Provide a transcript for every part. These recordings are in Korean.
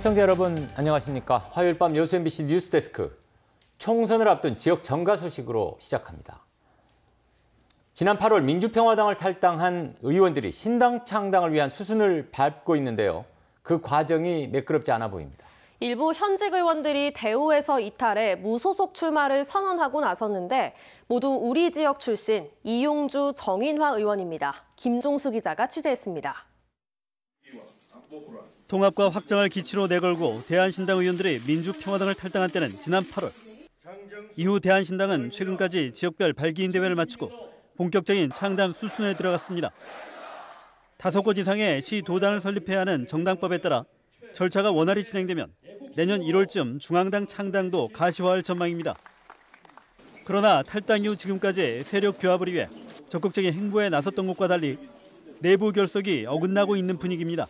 시청자 여러분 안녕하십니까. 화요일 밤 여수 MBC 뉴스데스크 총선을 앞둔 지역 정가 소식으로 시작합니다. 지난 8월 민주평화당을 탈당한 의원들이 신당 창당을 위한 수순을 밟고 있는데요. 그 과정이 매끄럽지 않아 보입니다. 일부 현직 의원들이 대우에서 이탈해 무소속 출마를 선언하고 나섰는데 모두 우리 지역 출신 이용주, 정인화 의원입니다. 김종수 기자가 취재했습니다. 통합과 확장을 기치로 내걸고 대한신당 의원들이 민주평화당을 탈당한 때는 지난 8월. 이후 대한신당은 최근까지 지역별 발기인 대회를 마치고 본격적인 창당 수순에 들어갔습니다. 5곳 이상의 시 도당을 설립해야 하는 정당법에 따라 절차가 원활히 진행되면 내년 1월쯤 중앙당 창당도 가시화할 전망입니다. 그러나 탈당 이후 지금까지 세력 규합을 위해 적극적인 행보에 나섰던 것과 달리 내부 결속이 어긋나고 있는 분위기입니다.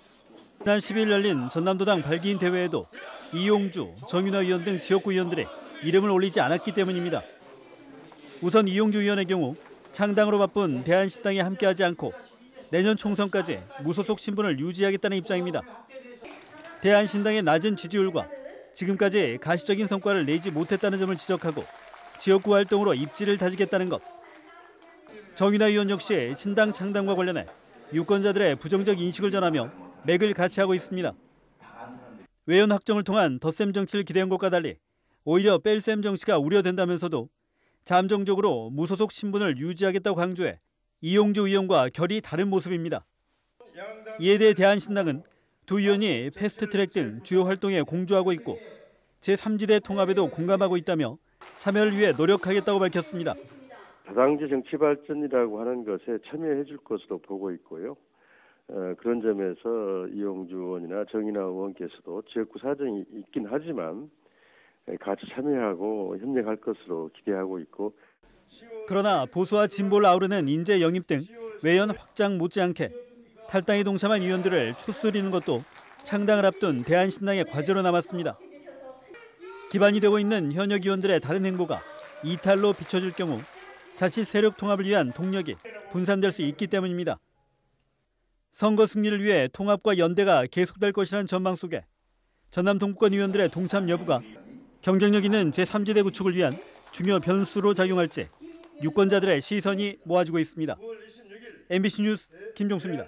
지난 10일 열린 전남도당 발기인 대회에도 이용주, 정인화 의원 등 지역구 의원들이 이름을 올리지 않았기 때문입니다. 우선 이용주 의원의 경우 창당으로 바쁜 대한신당에 함께하지 않고 내년 총선까지 무소속 신분을 유지하겠다는 입장입니다. 대한신당의 낮은 지지율과 지금까지 가시적인 성과를 내지 못했다는 점을 지적하고 지역구 활동으로 입지를 다지겠다는 것. 정인화 의원 역시 신당 창당과 관련해 유권자들의 부정적 인식을 전하며 맥을 같이 하고 있습니다. 외연 확정을 통한 덧셈 정치를 기대한 것과 달리 오히려 뺄셈 정치가 우려된다면서도 잠정적으로 무소속 신분을 유지하겠다고 강조해 이용주 의원과 결이 다른 모습입니다. 이에 대해 대한신당은 두 의원이 패스트트랙 등 주요 활동에 공조하고 있고 제3지대 통합에도 공감하고 있다며 참여를 위해 노력하겠다고 밝혔습니다. 다당제 정치 발전이라고 하는 것에 참여해 줄 것으로 보고 있고요. 그런 점에서 이용주 의원이나 정인화 의원께서도 지역구 사정이 있긴 하지만 같이 참여하고 협력할 것으로 기대하고 있고. 그러나 보수와 진보를 아우르는 인재 영입 등 외연 확장 못지않게 탈당에 동참한 의원들을 추스리는 것도 창당을 앞둔 대한신당의 과제로 남았습니다. 기반이 되고 있는 현역 의원들의 다른 행보가 이탈로 비춰질 경우 자칫 세력 통합을 위한 동력이 분산될 수 있기 때문입니다. 선거 승리를 위해 통합과 연대가 계속될 것이라는 전망 속에 전남 동구권 의원들의 동참 여부가 경쟁력 있는 제3지대 구축을 위한 중요 변수로 작용할지 유권자들의 시선이 모아지고 있습니다. MBC 뉴스 김종수입니다.